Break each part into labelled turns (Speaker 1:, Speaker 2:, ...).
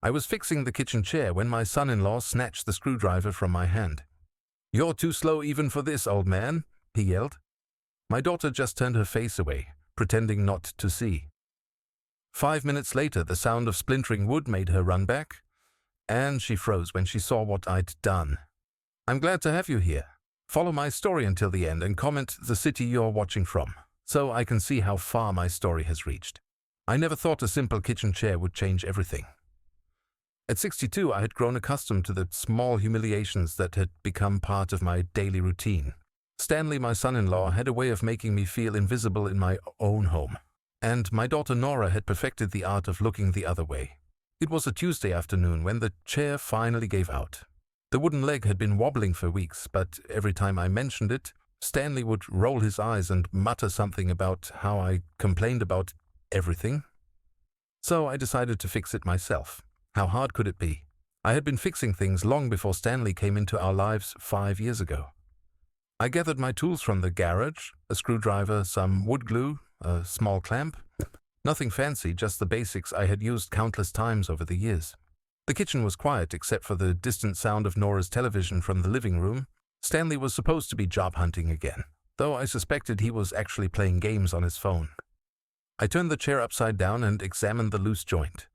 Speaker 1: I was fixing the kitchen chair when my son-in-law snatched the screwdriver from my hand. "You're too slow even for this, old man," he yelled. My daughter just turned her face away, pretending not to see. 5 minutes later, the sound of splintering wood made her run back, and she froze when she saw what I'd done. "I'm glad to have you here. Follow my story until the end and comment the city you're watching from, so I can see how far my story has reached. I never thought a simple kitchen chair would change everything." At 62, I had grown accustomed to the small humiliations that had become part of my daily routine. Stanley, my son-in-law, had a way of making me feel invisible in my own home, and my daughter Norah had perfected the art of looking the other way. It was a Tuesday afternoon when the chair finally gave out. The wooden leg had been wobbling for weeks, but every time I mentioned it, Stanley would roll his eyes and mutter something about how I complained about everything. So I decided to fix it myself. How hard could it be? I had been fixing things long before Stanley came into our lives 5 years ago. I gathered my tools from the garage, a screwdriver, some wood glue, a small clamp. Nothing fancy, just the basics I had used countless times over the years. The kitchen was quiet except for the distant sound of Nora's television from the living room. Stanley was supposed to be job hunting again, though I suspected he was actually playing games on his phone. I turned the chair upside down and examined the loose joint.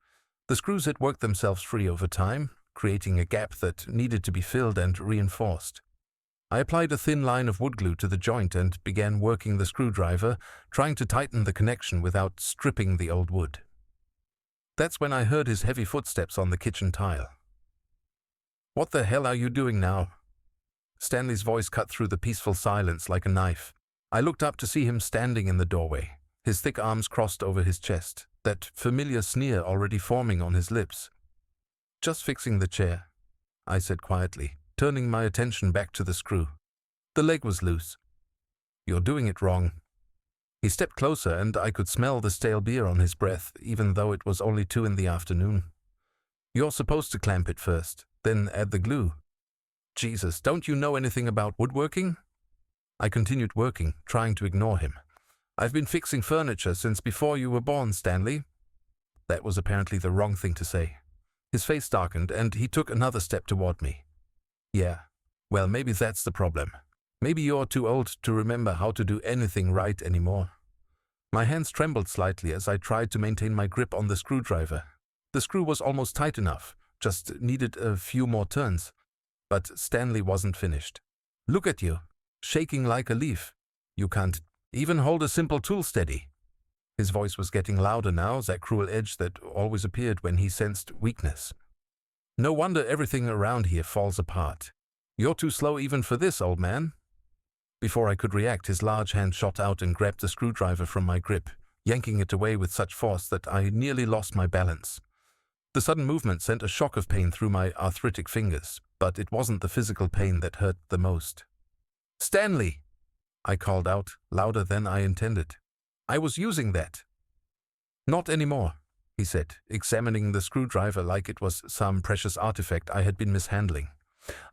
Speaker 1: The screws had worked themselves free over time, creating a gap that needed to be filled and reinforced. I applied a thin line of wood glue to the joint and began working the screwdriver, trying to tighten the connection without stripping the old wood. That's when I heard his heavy footsteps on the kitchen tile. "What the hell are you doing now?" Stanley's voice cut through the peaceful silence like a knife. I looked up to see him standing in the doorway, his thick arms crossed over his chest, that familiar sneer already forming on his lips. "Just fixing the chair," I said quietly, turning my attention back to the screw. "The leg was loose." "You're doing it wrong." He stepped closer and I could smell the stale beer on his breath, even though it was only 2 in the afternoon. "You're supposed to clamp it first, then add the glue." "Jesus, don't you know anything about woodworking?" I continued working, trying to ignore him. "I've been fixing furniture since before you were born, Stanley." That was apparently the wrong thing to say. His face darkened and he took another step toward me. "Yeah, well, maybe that's the problem. Maybe you're too old to remember how to do anything right anymore." My hands trembled slightly as I tried to maintain my grip on the screwdriver. The screw was almost tight enough, just needed a few more turns. But Stanley wasn't finished. "Look at you, shaking like a leaf. You can't even hold a simple tool steady." His voice was getting louder now, that cruel edge that always appeared when he sensed weakness. "No wonder everything around here falls apart. You're too slow even for this, old man." Before I could react, his large hand shot out and grabbed the screwdriver from my grip, yanking it away with such force that I nearly lost my balance. The sudden movement sent a shock of pain through my arthritic fingers, but it wasn't the physical pain that hurt the most. "Stanley!" I called out, louder than I intended. "I was using that." "Not anymore," he said, examining the screwdriver like it was some precious artifact I had been mishandling.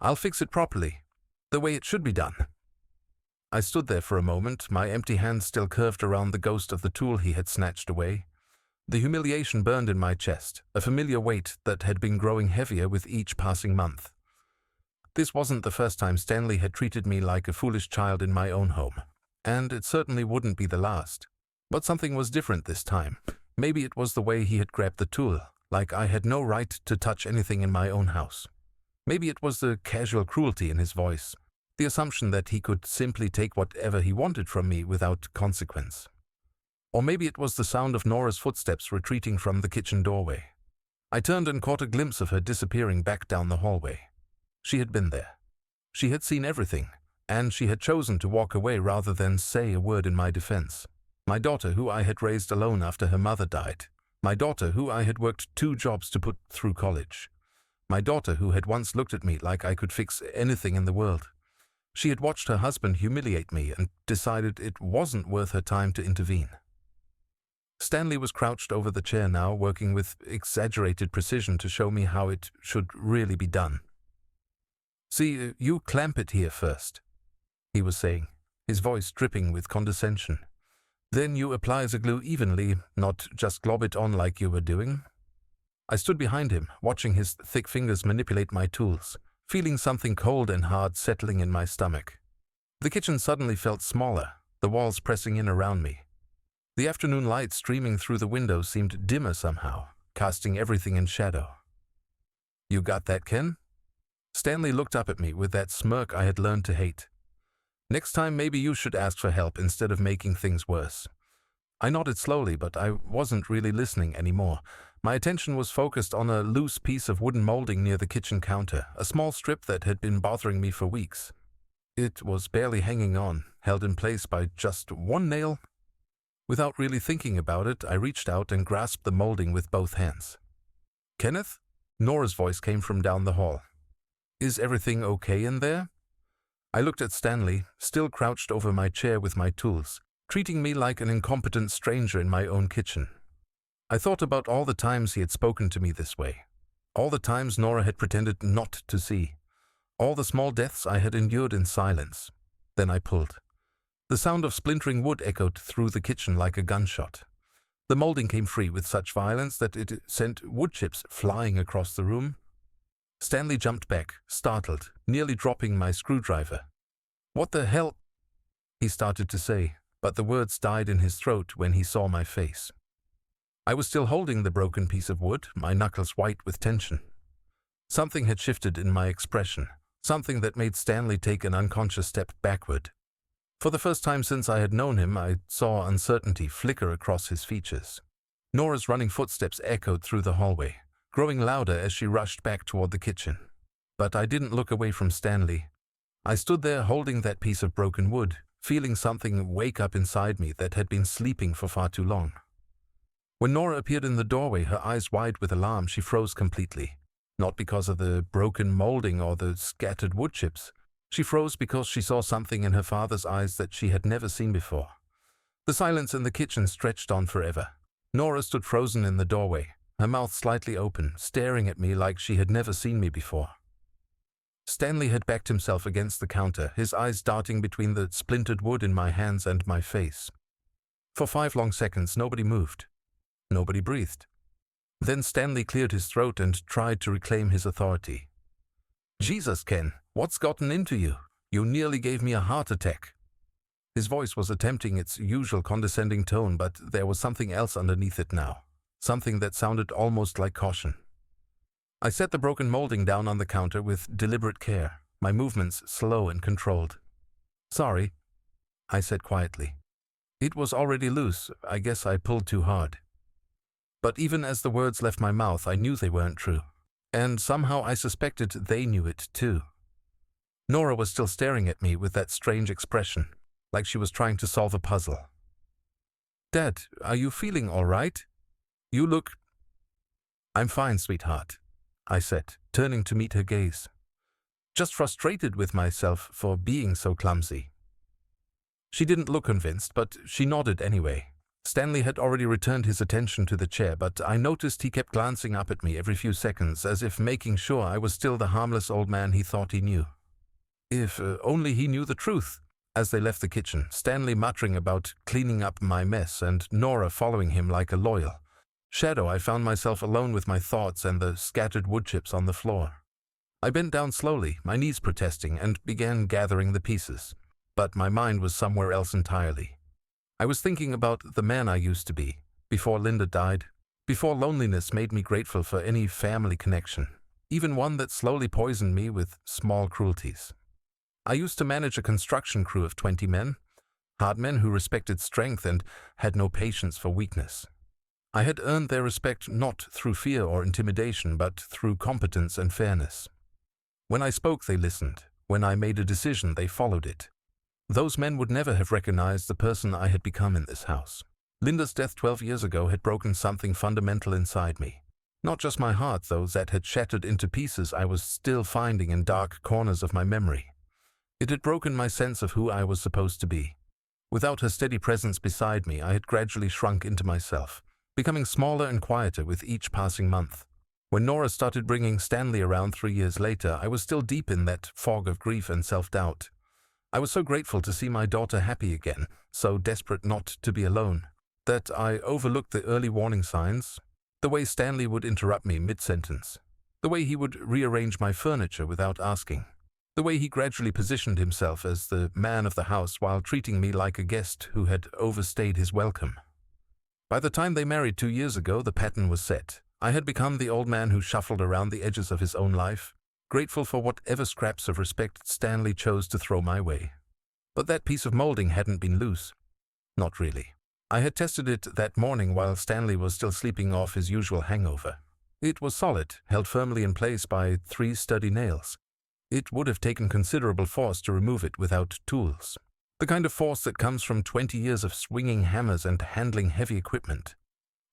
Speaker 1: "I'll fix it properly, the way it should be done." I stood there for a moment, my empty hand still curved around the ghost of the tool he had snatched away. The humiliation burned in my chest, a familiar weight that had been growing heavier with each passing month. This wasn't the first time Stanley had treated me like a foolish child in my own home, and it certainly wouldn't be the last. But something was different this time. Maybe it was the way he had grabbed the tool, like I had no right to touch anything in my own house. Maybe it was the casual cruelty in his voice, the assumption that he could simply take whatever he wanted from me without consequence. Or maybe it was the sound of Nora's footsteps retreating from the kitchen doorway. I turned and caught a glimpse of her disappearing back down the hallway. She had been there. She had seen everything, and she had chosen to walk away rather than say a word in my defense. My daughter, who I had raised alone after her mother died. My daughter, who I had worked 2 jobs to put through college. My daughter, who had once looked at me like I could fix anything in the world. She had watched her husband humiliate me and decided it wasn't worth her time to intervene. Stanley was crouched over the chair now, working with exaggerated precision to show me how it should really be done. "See, you clamp it here first," he was saying, his voice dripping with condescension. "Then you apply the glue evenly, not just glob it on like you were doing." I stood behind him, watching his thick fingers manipulate my tools, feeling something cold and hard settling in my stomach. The kitchen suddenly felt smaller, the walls pressing in around me. The afternoon light streaming through the window seemed dimmer somehow, casting everything in shadow. "You got that, Ken?" Stanley looked up at me with that smirk I had learned to hate. "Next time maybe you should ask for help instead of making things worse." I nodded slowly, but I wasn't really listening anymore. My attention was focused on a loose piece of wooden molding near the kitchen counter, a small strip that had been bothering me for weeks. It was barely hanging on, held in place by just one nail. Without really thinking about it, I reached out and grasped the molding with both hands. "Kenneth?" Nora's voice came from down the hall. "Is everything okay in there?" I looked at Stanley, still crouched over my chair with my tools, treating me like an incompetent stranger in my own kitchen. I thought about all the times he had spoken to me this way, all the times Norah had pretended not to see, all the small deaths I had endured in silence. Then I pulled. The sound of splintering wood echoed through the kitchen like a gunshot. The molding came free with such violence that it sent wood chips flying across the room. Stanley jumped back, startled, nearly dropping my screwdriver. "What the hell?" he started to say, but the words died in his throat when he saw my face. I was still holding the broken piece of wood, my knuckles white with tension. Something had shifted in my expression, something that made Stanley take an unconscious step backward. For the first time since I had known him, I saw uncertainty flicker across his features. Nora's running footsteps echoed through the hallway, growing louder as she rushed back toward the kitchen. But I didn't look away from Stanley. I stood there holding that piece of broken wood, feeling something wake up inside me that had been sleeping for far too long. When Norah appeared in the doorway, her eyes wide with alarm, she froze completely. Not because of the broken molding or the scattered wood chips. She froze because she saw something in her father's eyes that she had never seen before. The silence in the kitchen stretched on forever. Norah stood frozen in the doorway, her mouth slightly open, staring at me like she had never seen me before. Stanley had backed himself against the counter, his eyes darting between the splintered wood in my hands and my face. For 5 long seconds, nobody moved. Nobody breathed. Then Stanley cleared his throat and tried to reclaim his authority. "Jesus, Ken, what's gotten into you? You nearly gave me a heart attack." His voice was attempting its usual condescending tone, but there was something else underneath it now, something that sounded almost like caution. I set the broken molding down on the counter with deliberate care, my movements slow and controlled. "Sorry," I said quietly. "It was already loose. I guess I pulled too hard." But even as the words left my mouth, I knew they weren't true. And somehow I suspected they knew it too. Norah was still staring at me with that strange expression, like she was trying to solve a puzzle. "Dad, are you feeling all right? You look—" "I'm fine, sweetheart," I said, turning to meet her gaze. "Just frustrated with myself for being so clumsy." She didn't look convinced, but she nodded anyway. Stanley had already returned his attention to the chair, but I noticed he kept glancing up at me every few seconds, as if making sure I was still the harmless old man he thought he knew. If only he knew the truth. As they left the kitchen, Stanley muttering about cleaning up my mess and Norah following him like a loyal shadow, I found myself alone with my thoughts and the scattered wood chips on the floor. I bent down slowly, my knees protesting, and began gathering the pieces. But my mind was somewhere else entirely. I was thinking about the man I used to be, before Linda died, before loneliness made me grateful for any family connection, even one that slowly poisoned me with small cruelties. I used to manage a construction crew of 20 men, hard men who respected strength and had no patience for weakness. I had earned their respect not through fear or intimidation, but through competence and fairness. When I spoke, they listened. When I made a decision, they followed it. Those men would never have recognized the person I had become in this house. Linda's death 12 years ago had broken something fundamental inside me. Not just my heart, though, that had shattered into pieces I was still finding in dark corners of my memory. It had broken my sense of who I was supposed to be. Without her steady presence beside me, I had gradually shrunk into myself, becoming smaller and quieter with each passing month. When Norah started bringing Stanley around 3 years later, I was still deep in that fog of grief and self-doubt. I was so grateful to see my daughter happy again, so desperate not to be alone, that I overlooked the early warning signs. The way Stanley would interrupt me mid-sentence. The way he would rearrange my furniture without asking. The way he gradually positioned himself as the man of the house while treating me like a guest who had overstayed his welcome. By the time they married 2 years ago, the pattern was set. I had become the old man who shuffled around the edges of his own life, grateful for whatever scraps of respect Stanley chose to throw my way. But that piece of molding hadn't been loose. Not really. I had tested it that morning while Stanley was still sleeping off his usual hangover. It was solid, held firmly in place by 3 sturdy nails. It would have taken considerable force to remove it without tools. The kind of force that comes from 20 years of swinging hammers and handling heavy equipment.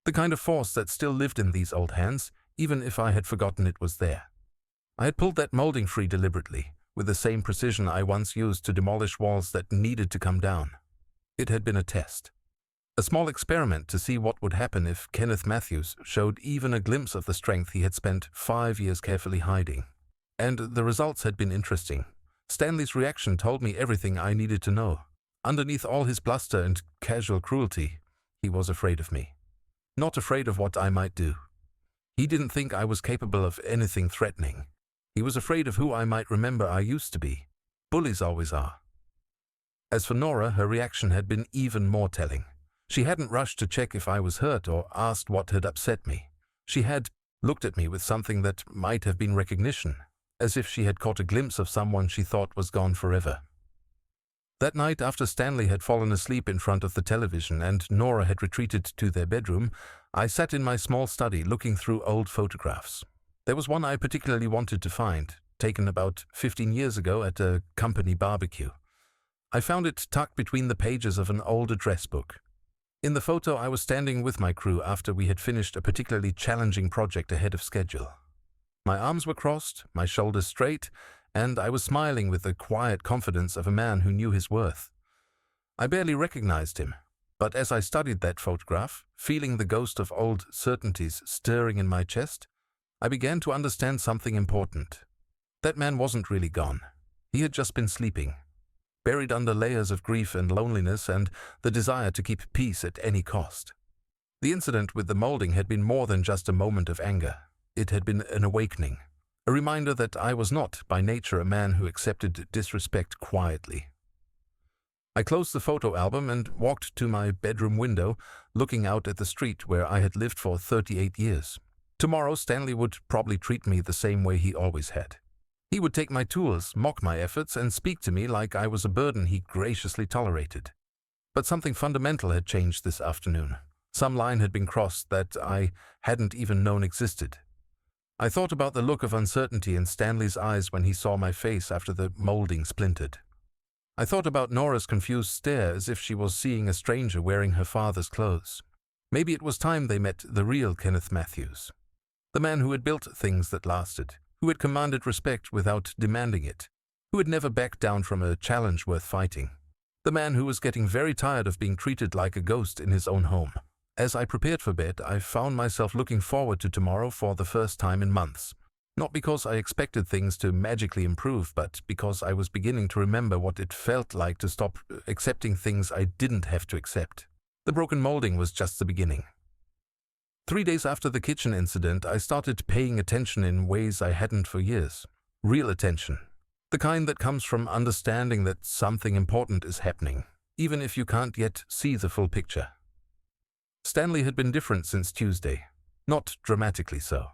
Speaker 1: The kind of force that still lived in these old hands, even if I had forgotten it was there. I had pulled that molding free deliberately, with the same precision I once used to demolish walls that needed to come down. It had been a test. A small experiment to see what would happen if Kenneth Matthews showed even a glimpse of the strength he had spent 5 years carefully hiding. And the results had been interesting. Stanley's reaction told me everything I needed to know. Underneath all his bluster and casual cruelty, he was afraid of me. Not afraid of what I might do. He didn't think I was capable of anything threatening. He was afraid of who I might remember I used to be. Bullies always are. As for Norah, her reaction had been even more telling. She hadn't rushed to check if I was hurt or asked what had upset me. She had looked at me with something that might have been recognition, as if she had caught a glimpse of someone she thought was gone forever. That night, after Stanley had fallen asleep in front of the television and Norah had retreated to their bedroom, I sat in my small study looking through old photographs. There was one I particularly wanted to find, taken about 15 years ago at a company barbecue. I found it tucked between the pages of an old address book. In the photo, I was standing with my crew after we had finished a particularly challenging project ahead of schedule. My arms were crossed, my shoulders straight, and I was smiling with the quiet confidence of a man who knew his worth. I barely recognized him, but as I studied that photograph, feeling the ghost of old certainties stirring in my chest, I began to understand something important. That man wasn't really gone. He had just been sleeping, buried under layers of grief and loneliness and the desire to keep peace at any cost. The incident with the molding had been more than just a moment of anger. It had been an awakening, a reminder that I was not, by nature, a man who accepted disrespect quietly. I closed the photo album and walked to my bedroom window, looking out at the street where I had lived for 38 years. Tomorrow, Stanley would probably treat me the same way he always had. He would take my tools, mock my efforts, and speak to me like I was a burden he graciously tolerated. But something fundamental had changed this afternoon. Some line had been crossed that I hadn't even known existed. I thought about the look of uncertainty in Stanley's eyes when he saw my face after the molding splintered. I thought about Nora's confused stare as if she was seeing a stranger wearing her father's clothes. Maybe it was time they met the real Kenneth Matthews. The man who had built things that lasted, who had commanded respect without demanding it, who had never backed down from a challenge worth fighting. The man who was getting very tired of being treated like a ghost in his own home. As I prepared for bed, I found myself looking forward to tomorrow for the first time in months. Not because I expected things to magically improve, but because I was beginning to remember what it felt like to stop accepting things I didn't have to accept. The broken molding was just the beginning. 3 days after the kitchen incident, I started paying attention in ways I hadn't for years. Real attention. The kind that comes from understanding that something important is happening, even if you can't yet see the full picture. Stanley had been different since Tuesday, not dramatically so.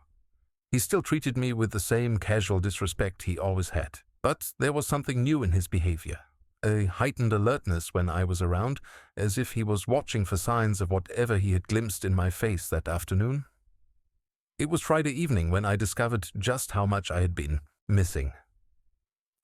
Speaker 1: He still treated me with the same casual disrespect he always had, but there was something new in his behavior, a heightened alertness when I was around, as if he was watching for signs of whatever he had glimpsed in my face that afternoon. It was Friday evening when I discovered just how much I had been missing.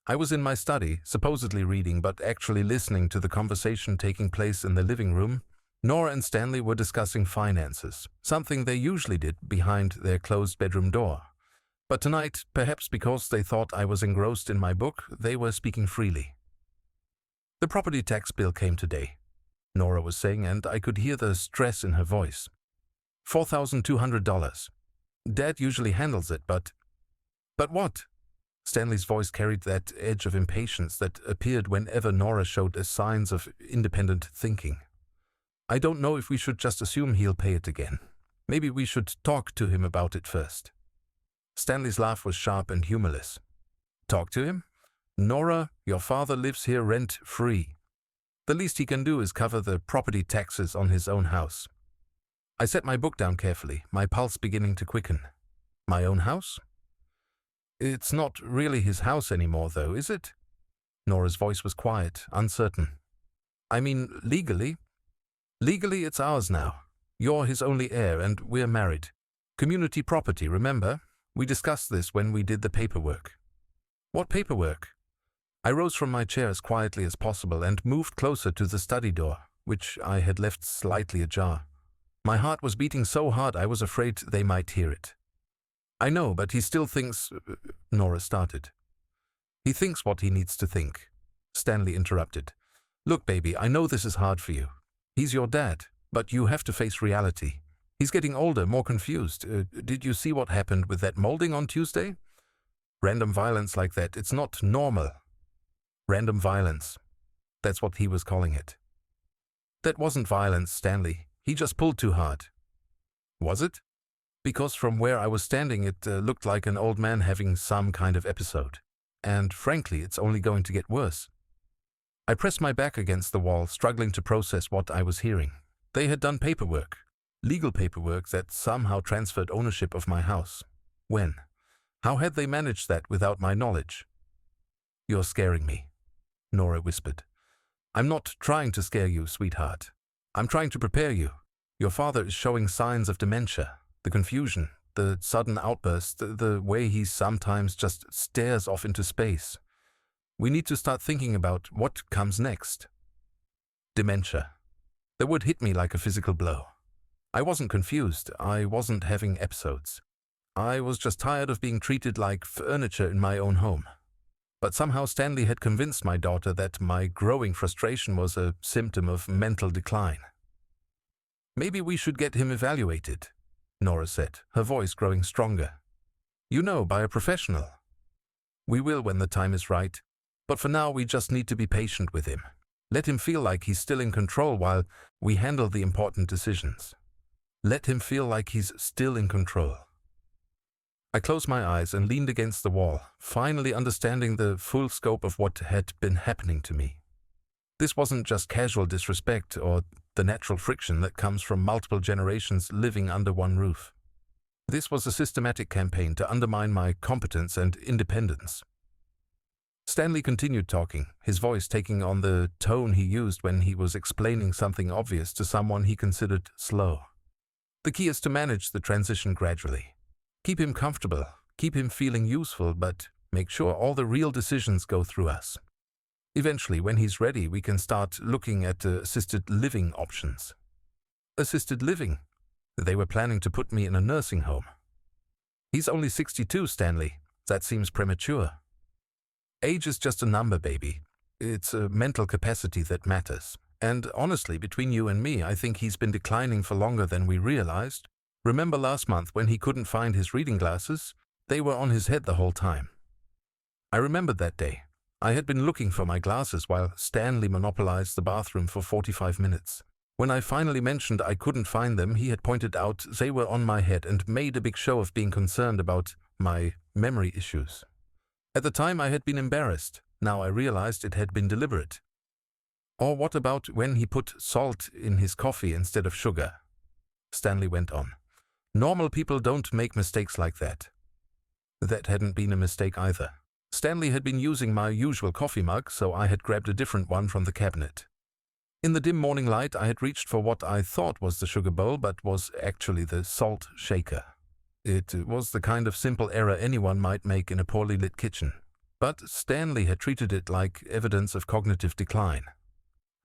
Speaker 1: I was in my study, supposedly reading, but actually listening to the conversation taking place in the living room. Norah and Stanley were discussing finances, something they usually did behind their closed bedroom door. But tonight, perhaps because they thought I was engrossed in my book, they were speaking freely. The property tax bill came today, Norah was saying, and I could hear the stress in her voice. $4,200. Dad usually handles it, but... But what? Stanley's voice carried that edge of impatience that appeared whenever Norah showed signs of independent thinking. I don't know if we should just assume he'll pay it again. Maybe we should talk to him about it first." Stanley's laugh was sharp and humorless. "Talk to him? Norah, your father lives here rent-free. The least he can do is cover the property taxes on his own house." I set my book down carefully, my pulse beginning to quicken. My own house? It's not really his house anymore, though, is it? Nora's voice was quiet, uncertain. I mean, legally? Legally, it's ours now. You're his only heir, and we're married. Community property, remember? We discussed this when we did the paperwork. What paperwork? I rose from my chair as quietly as possible and moved closer to the study door, which I had left slightly ajar. My heart was beating so hard I was afraid they might hear it. "I know, but he still thinks—" Norah started. "He thinks what he needs to think," Stanley interrupted. "Look, baby, I know this is hard for you. He's your dad, but you have to face reality. He's getting older, more confused. Did you see what happened with that molding on Tuesday? Random violence like that, it's not normal. Random violence. That's what he was calling it." "That wasn't violence, Stanley. He just pulled too hard." "Was it?" "Because from where I was standing, it looked like an old man having some kind of episode. And frankly, it's only going to get worse." I pressed my back against the wall, struggling to process what I was hearing. They had done paperwork. Legal paperwork that somehow transferred ownership of my house. When? How had they managed that without my knowledge? "You're scaring me," Norah whispered. "I'm not trying to scare you, sweetheart. I'm trying to prepare you. Your father is showing signs of dementia. The confusion, the sudden outbursts, the way he sometimes just stares off into space. We need to start thinking about what comes next." Dementia. The word hit me like a physical blow. I wasn't confused. I wasn't having episodes. I was just tired of being treated like furniture in my own home. But somehow Stanley had convinced my daughter that my growing frustration was a symptom of mental decline. "Maybe we should get him evaluated," Norah said, her voice growing stronger. "You know, by a professional." "We will when the time is right. But for now, we just need to be patient with him. Let him feel like he's still in control while we handle the important decisions. Let him feel like he's still in control." I closed my eyes and leaned against the wall, finally understanding the full scope of what had been happening to me. This wasn't just casual disrespect or the natural friction that comes from multiple generations living under one roof. This was a systematic campaign to undermine my competence and independence. Stanley continued talking, his voice taking on the tone he used when he was explaining something obvious to someone he considered slow. "The key is to manage the transition gradually. Keep him comfortable, keep him feeling useful, but make sure all the real decisions go through us. Eventually, when he's ready, we can start looking at assisted living options." "Assisted living?" They were planning to put me in a nursing home. "He's only 62, Stanley. That seems premature." "Age is just a number, baby. It's a mental capacity that matters. And honestly, between you and me, I think he's been declining for longer than we realized. Remember last month when he couldn't find his reading glasses? They were on his head the whole time." I remembered that day. I had been looking for my glasses while Stanley monopolized the bathroom for 45 minutes. When I finally mentioned I couldn't find them, he had pointed out they were on my head and made a big show of being concerned about my memory issues. At the time, I had been embarrassed. Now I realized it had been deliberate. "Or what about when he put salt in his coffee instead of sugar?" Stanley went on. "Normal people don't make mistakes like that." That hadn't been a mistake either. Stanley had been using my usual coffee mug, so I had grabbed a different one from the cabinet. In the dim morning light, I had reached for what I thought was the sugar bowl, but was actually the salt shaker. It was the kind of simple error anyone might make in a poorly lit kitchen. But Stanley had treated it like evidence of cognitive decline.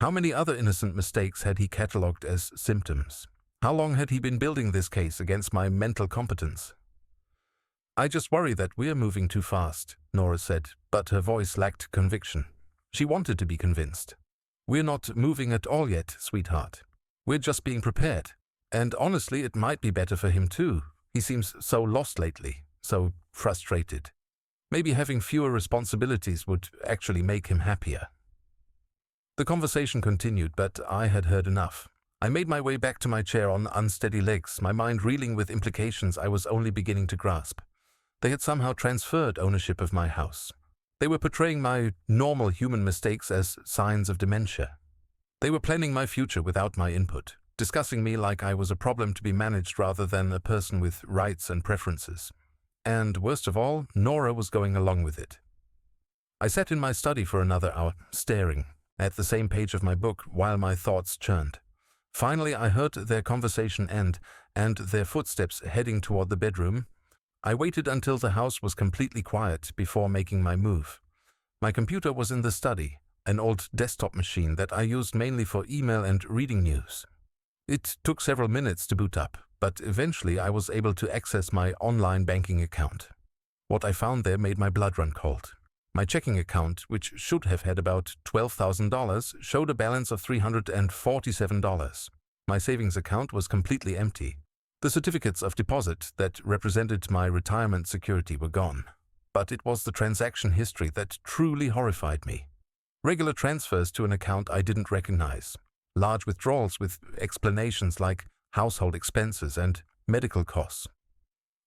Speaker 1: How many other innocent mistakes had he catalogued as symptoms? How long had he been building this case against my mental competence? "I just worry that we're moving too fast," Norah said, but her voice lacked conviction. She wanted to be convinced. "We're not moving at all yet, sweetheart. We're just being prepared. And honestly, it might be better for him too. He seems so lost lately, so frustrated. Maybe having fewer responsibilities would actually make him happier." The conversation continued, but I had heard enough. I made my way back to my chair on unsteady legs, my mind reeling with implications I was only beginning to grasp. They had somehow transferred ownership of my house. They were portraying my normal human mistakes as signs of dementia. They were planning my future without my input, discussing me like I was a problem to be managed rather than a person with rights and preferences. And worst of all, Norah was going along with it. I sat in my study for another hour, staring at the same page of my book while my thoughts churned. Finally, I heard their conversation end and their footsteps heading toward the bedroom. I waited until the house was completely quiet before making my move. My computer was in the study, an old desktop machine that I used mainly for email and reading news. It took several minutes to boot up, but eventually I was able to access my online banking account. What I found there made my blood run cold. My checking account, which should have had about $12,000, showed a balance of $347. My savings account was completely empty. The certificates of deposit that represented my retirement security were gone. But it was the transaction history that truly horrified me. Regular transfers to an account I didn't recognize. Large withdrawals with explanations like household expenses and medical costs.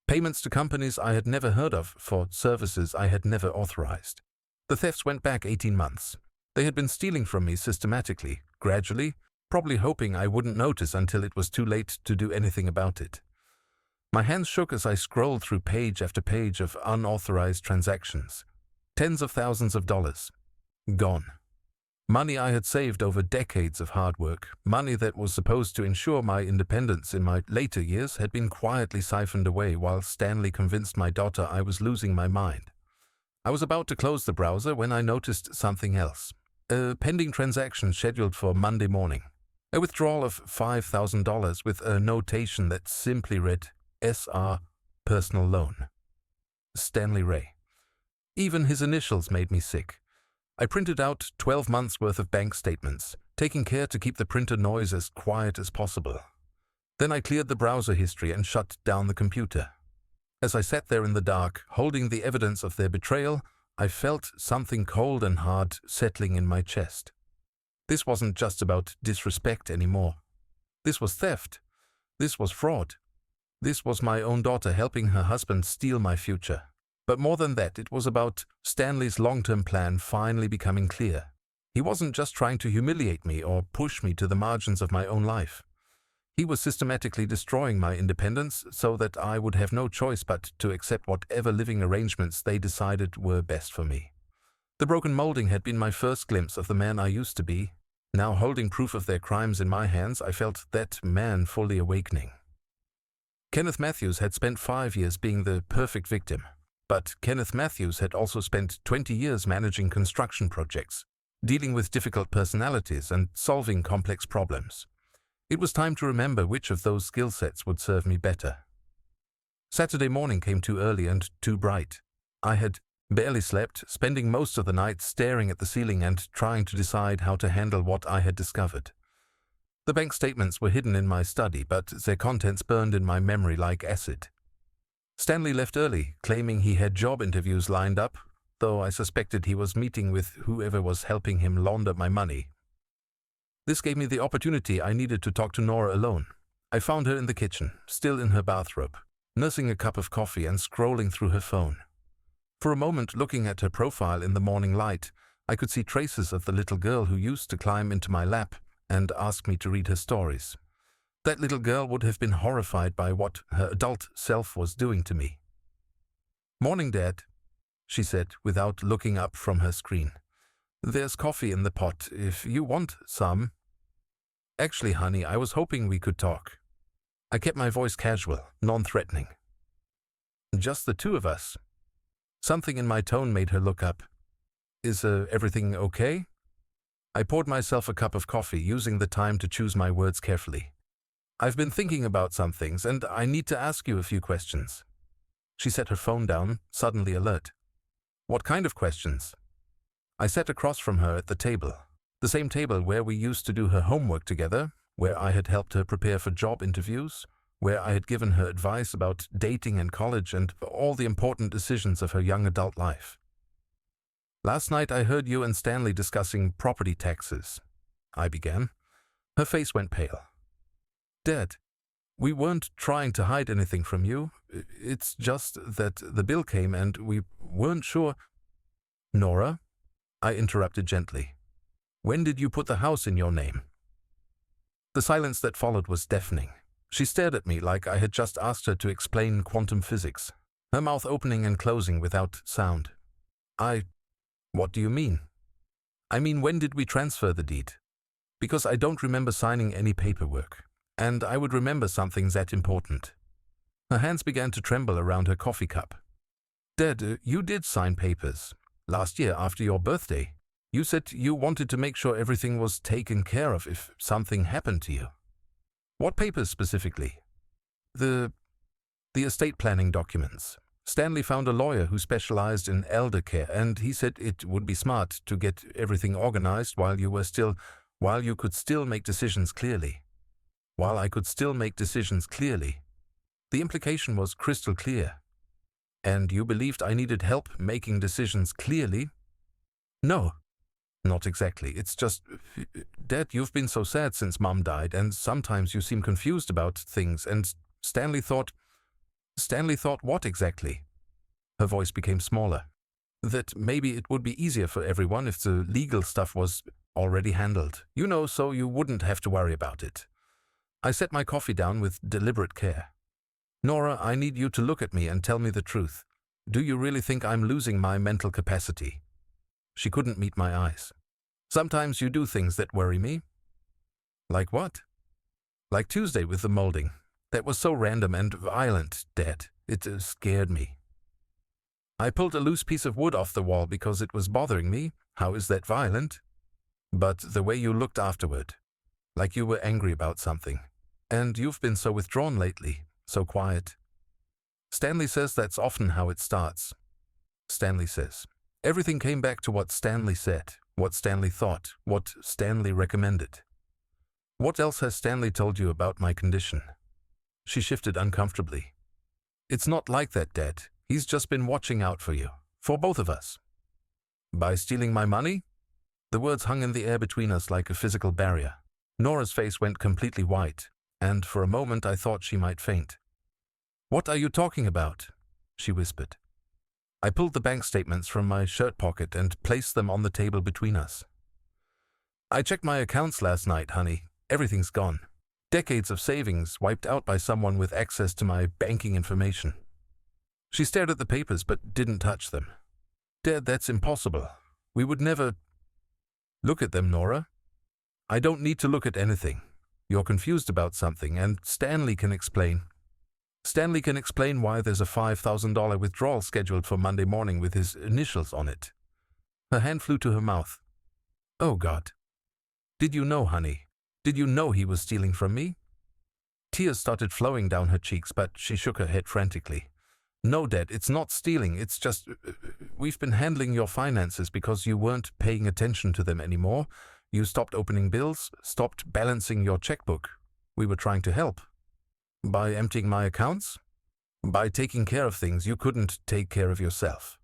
Speaker 1: Payments to companies I had never heard of for services I had never authorized. The thefts went back 18 months. They had been stealing from me systematically, gradually, probably hoping I wouldn't notice until it was too late to do anything about it. My hands shook as I scrolled through page after page of unauthorized transactions. Tens of thousands of dollars. Gone. Money I had saved over decades of hard work, money that was supposed to ensure my independence in my later years, had been quietly siphoned away while Stanley convinced my daughter I was losing my mind. I was about to close the browser when I noticed something else. A pending transaction scheduled for Monday morning. A withdrawal of $5,000 with a notation that simply read, SR Personal Loan. Stanley Ray. Even his initials made me sick. I printed out 12 months' worth of bank statements, taking care to keep the printer noise as quiet as possible. Then I cleared the browser history and shut down the computer. As I sat there in the dark, holding the evidence of their betrayal, I felt something cold and hard settling in my chest. This wasn't just about disrespect anymore. This was theft. This was fraud. This was my own daughter helping her husband steal my future. But more than that, it was about Stanley's long-term plan finally becoming clear. He wasn't just trying to humiliate me or push me to the margins of my own life. He was systematically destroying my independence so that I would have no choice but to accept whatever living arrangements they decided were best for me. The broken molding had been my first glimpse of the man I used to be. Now, holding proof of their crimes in my hands, I felt that man fully awakening. Kenneth Matthews had spent 5 years being the perfect victim. But Kenneth Matthews had also spent 20 years managing construction projects, dealing with difficult personalities and solving complex problems. It was time to remember which of those skill sets would serve me better. Saturday morning came too early and too bright. I had barely slept, spending most of the night staring at the ceiling and trying to decide how to handle what I had discovered. The bank statements were hidden in my study, but their contents burned in my memory like acid. Stanley left early, claiming he had job interviews lined up, though I suspected he was meeting with whoever was helping him launder my money. This gave me the opportunity I needed to talk to Norah alone. I found her in the kitchen, still in her bathrobe, nursing a cup of coffee and scrolling through her phone. For a moment, looking at her profile in the morning light, I could see traces of the little girl who used to climb into my lap and ask me to read her stories. That little girl would have been horrified by what her adult self was doing to me. "Morning, Dad," she said without looking up from her screen. "There's coffee in the pot if you want some." "Actually, honey, I was hoping we could talk." I kept my voice casual, non-threatening. "Just the two of us." Something in my tone made her look up. "Is everything okay?" I poured myself a cup of coffee, using the time to choose my words carefully. "I've been thinking about some things, and I need to ask you a few questions." She set her phone down, suddenly alert. "What kind of questions?" I sat across from her at the table, the same table where we used to do her homework together, where I had helped her prepare for job interviews, where I had given her advice about dating and college and all the important decisions of her young adult life. "Last night I heard you and Stanley discussing property taxes," I began. Her face went pale. Dad, we weren't trying to hide anything from you. It's just that the bill came and we weren't sure. Norah, I interrupted gently. When did you put the house in your name? The silence that followed was deafening. She stared at me like I had just asked her to explain quantum physics, her mouth opening and closing without sound. What do you mean? I mean, when did we transfer the deed? Because I don't remember signing any paperwork, and I would remember something that important. Her hands began to tremble around her coffee cup. Dad, you did sign papers. Last year, after your birthday. You said you wanted to make sure everything was taken care of if something happened to you. What papers specifically? The estate planning documents. Stanley found a lawyer who specialized in elder care, and he said it would be smart to get everything organized while you could still make decisions clearly. While I could still make decisions clearly. The implication was crystal clear. And you believed I needed help making decisions clearly? No, not exactly. It's just, Dad, you've been so sad since Mom died, and sometimes you seem confused about things, and Stanley thought what exactly? Her voice became smaller. That maybe it would be easier for everyone if the legal stuff was already handled, so you wouldn't have to worry about it. I set my coffee down with deliberate care. Norah, I need you to look at me and tell me the truth. Do you really think I'm losing my mental capacity? She couldn't meet my eyes. Sometimes you do things that worry me. Like what? Like Tuesday with the molding. That was so random and violent, Dad. It scared me. I pulled a loose piece of wood off the wall because it was bothering me. How is that violent? But the way you looked afterward. Like you were angry about something. And you've been so withdrawn lately. So quiet. Stanley says that's often how it starts. Stanley says. Everything came back to what Stanley said, what Stanley thought, what Stanley recommended. What else has Stanley told you about my condition? She shifted uncomfortably. It's not like that, Dad. He's just been watching out for you. For both of us. By stealing my money? The words hung in the air between us like a physical barrier. Nora's face went completely white, and for a moment I thought she might faint. What are you talking about? She whispered. I pulled the bank statements from my shirt pocket and placed them on the table between us. I checked my accounts last night, honey. Everything's gone. Decades of savings wiped out by someone with access to my banking information. She stared at the papers but didn't touch them. Dad, that's impossible. We would never... Look at them, Norah. I don't need to look at anything. You're confused about something, and Stanley can explain. Stanley can explain why there's a $5,000 withdrawal scheduled for Monday morning with his initials on it. Her hand flew to her mouth. Oh, God. Did you know, honey? Did you know he was stealing from me? Tears started flowing down her cheeks, but she shook her head frantically. No, Dad, it's not stealing. It's just, we've been handling your finances because you weren't paying attention to them anymore. You stopped opening bills, stopped balancing your checkbook. We were trying to help. By emptying my accounts? By taking care of things you couldn't take care of yourself.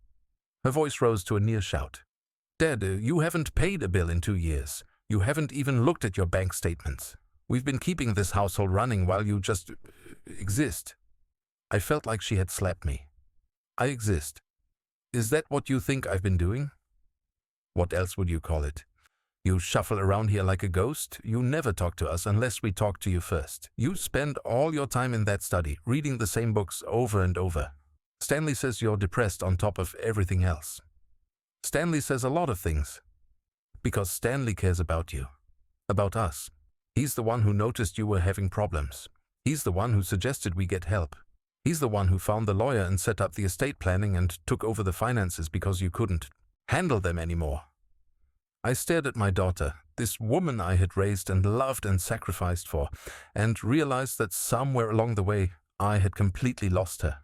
Speaker 1: Her voice rose to a near shout. Dad, you haven't paid a bill in 2 years. You haven't even looked at your bank statements. We've been keeping this household running while you just exist. I felt like she had slapped me. I exist. Is that what you think I've been doing? What else would you call it? You shuffle around here like a ghost. You never talk to us unless we talk to you first. You spend all your time in that study, reading the same books over and over. Stanley says you're depressed on top of everything else. Stanley says a lot of things. Because Stanley cares about you. About us. He's the one who noticed you were having problems. He's the one who suggested we get help. He's the one who found the lawyer and set up the estate planning and took over the finances because you couldn't handle them anymore. I stared at my daughter, this woman I had raised and loved and sacrificed for, and realized that somewhere along the way I had completely lost her.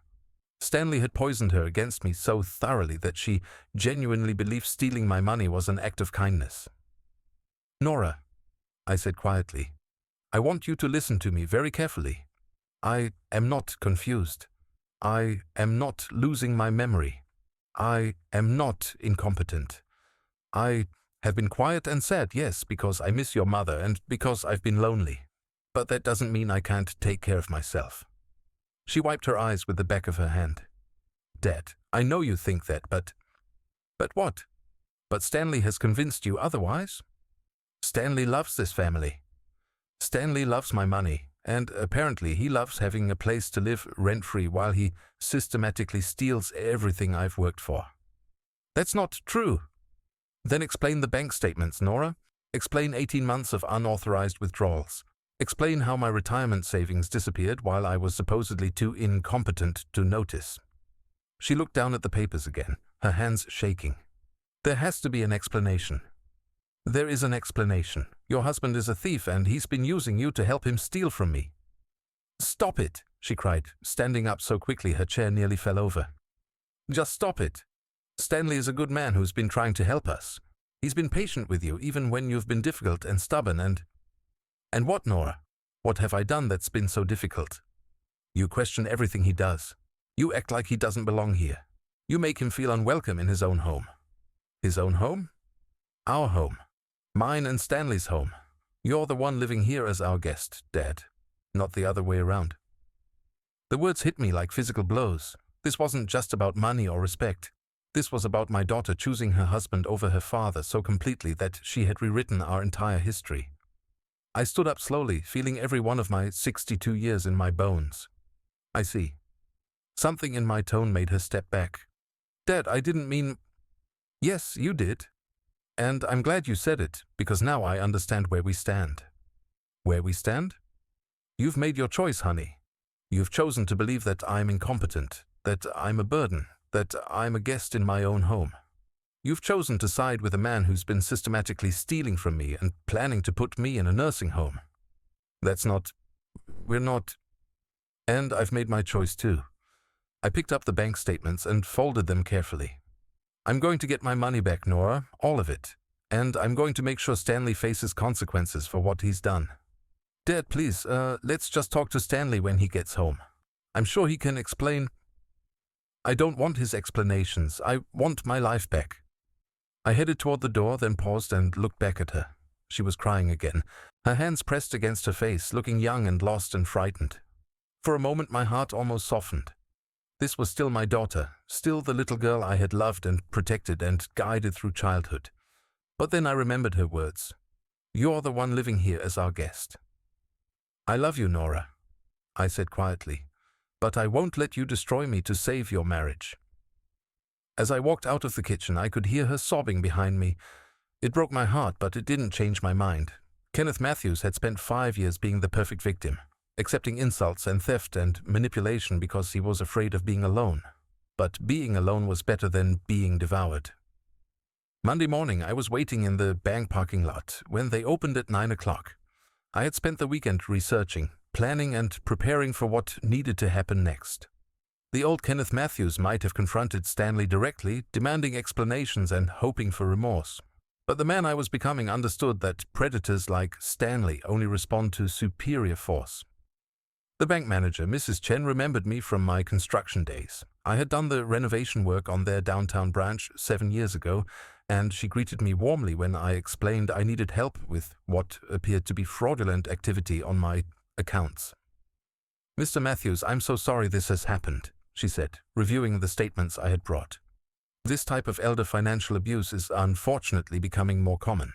Speaker 1: Stanley had poisoned her against me so thoroughly that she genuinely believed stealing my money was an act of kindness. Norah, I said quietly, I want you to listen to me very carefully. I am not confused. I am not losing my memory. I am not incompetent. I have been quiet and sad, yes, because I miss your mother and because I've been lonely. But that doesn't mean I can't take care of myself." She wiped her eyes with the back of her hand. "Dad, I know you think that, but..." "But what? But Stanley has convinced you otherwise? Stanley loves this family. Stanley loves my money, and apparently he loves having a place to live rent-free while he systematically steals everything I've worked for." "That's not true." "Then explain the bank statements, Norah. Explain 18 months of unauthorized withdrawals. Explain how my retirement savings disappeared while I was supposedly too incompetent to notice." She looked down at the papers again, her hands shaking. "There has to be an explanation." "There is an explanation. Your husband is a thief and he's been using you to help him steal from me." "Stop it," she cried, standing up so quickly her chair nearly fell over. "Just stop it. Stanley is a good man who's been trying to help us. He's been patient with you even when you've been difficult and stubborn and..." "And what, Norah? What have I done that's been so difficult?" "You question everything he does. You act like he doesn't belong here. You make him feel unwelcome in his own home." "His own home?" "Our home. Mine and Stanley's home. You're the one living here as our guest, Dad, not the other way around." The words hit me like physical blows. This wasn't just about money or respect. This was about my daughter choosing her husband over her father so completely that she had rewritten our entire history. I stood up slowly, feeling every one of my 62 years in my bones. "I see." Something in my tone made her step back. "Dad, I didn't mean..." "Yes, you did. And I'm glad you said it, because now I understand where we stand." "Where we stand?" "You've made your choice, honey. You've chosen to believe that I'm incompetent, that I'm a burden, that I'm a guest in my own home. You've chosen to side with a man who's been systematically stealing from me and planning to put me in a nursing home. That's not... We're not... And I've made my choice too." I picked up the bank statements and folded them carefully. "I'm going to get my money back, Norah, all of it. And I'm going to make sure Stanley faces consequences for what he's done." "Dad, please, let's just talk to Stanley when he gets home. I'm sure he can explain..." "I don't want his explanations. I want my life back." I headed toward the door, then paused and looked back at her. She was crying again, her hands pressed against her face, looking young and lost and frightened. For a moment my heart almost softened. This was still my daughter, still the little girl I had loved and protected and guided through childhood. But then I remembered her words. "You're the one living here as our guest." "I love you, Norah," I said quietly, "but I won't let you destroy me to save your marriage." As I walked out of the kitchen, I could hear her sobbing behind me. It broke my heart, but it didn't change my mind. Kenneth Matthews had spent 5 years being the perfect victim, accepting insults and theft and manipulation because he was afraid of being alone. But being alone was better than being devoured. Monday morning, I was waiting in the bank parking lot when they opened at 9 o'clock. I had spent the weekend researching, planning and preparing for what needed to happen next. The old Kenneth Matthews might have confronted Stanley directly, demanding explanations and hoping for remorse. But the man I was becoming understood that predators like Stanley only respond to superior force. The bank manager, Mrs. Chen, remembered me from my construction days. I had done the renovation work on their downtown branch 7 years ago, and she greeted me warmly when I explained I needed help with what appeared to be fraudulent activity on my accounts. "Mr. Matthews, I'm so sorry this has happened," she said, reviewing the statements I had brought. "This type of elder financial abuse is unfortunately becoming more common."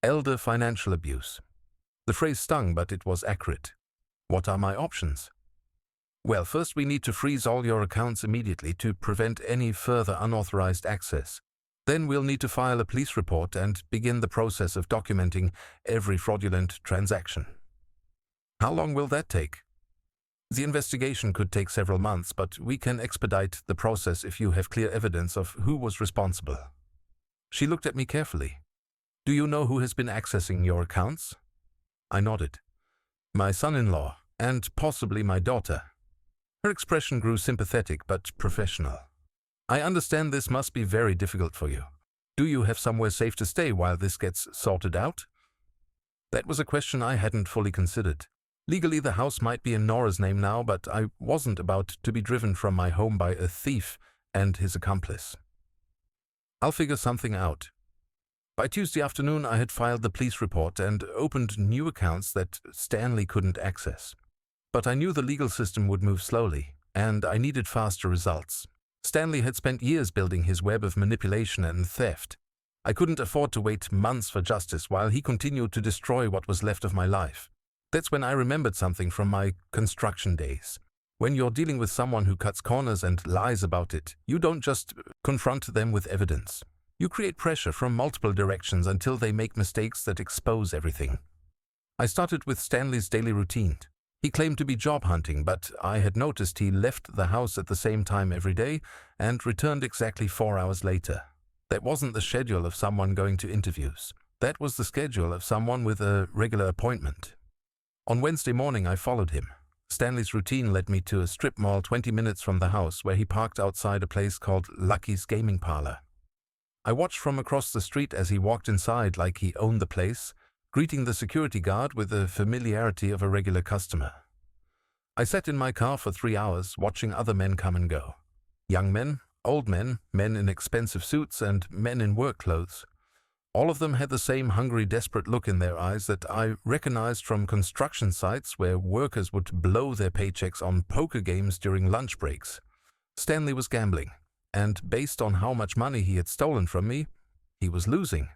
Speaker 1: Elder financial abuse. The phrase stung, but it was accurate. What are my options? "Well, first we need to freeze all your accounts immediately to prevent any further unauthorized access. Then we'll need to file a police report and begin the process of documenting every fraudulent transaction." "How long will that take?" "The investigation could take several months, but we can expedite the process if you have clear evidence of who was responsible." She looked at me carefully. "Do you know who has been accessing your accounts?" I nodded. "My son-in-law, and possibly my daughter." Her expression grew sympathetic but professional. "I understand this must be very difficult for you. Do you have somewhere safe to stay while this gets sorted out?" That was a question I hadn't fully considered. Legally, the house might be in Norah's name now, but I wasn't about to be driven from my home by a thief and his accomplice. "I'll figure something out." By Tuesday afternoon, I had filed the police report and opened new accounts that Stanley couldn't access. But I knew the legal system would move slowly, and I needed faster results. Stanley had spent years building his web of manipulation and theft. I couldn't afford to wait months for justice while he continued to destroy what was left of my life. That's when I remembered something from my construction days. When you're dealing with someone who cuts corners and lies about it, you don't just confront them with evidence. You create pressure from multiple directions until they make mistakes that expose everything. I started with Stanley's daily routine. He claimed to be job hunting, but I had noticed he left the house at the same time every day and returned exactly 4 hours later. That wasn't the schedule of someone going to interviews. That was the schedule of someone with a regular appointment. On Wednesday morning, I followed him. Stanley's routine led me to a strip mall 20 minutes from the house where he parked outside a place called Lucky's Gaming Parlor. I watched from across the street as he walked inside like he owned the place, greeting the security guard with the familiarity of a regular customer. I sat in my car for 3 hours, watching other men come and go. Young men, old men, men in expensive suits, and men in work clothes. All of them had the same hungry, desperate look in their eyes that I recognized from construction sites where workers would blow their paychecks on poker games during lunch breaks. Stanley was gambling, and based on how much money he had stolen from me, he was losing.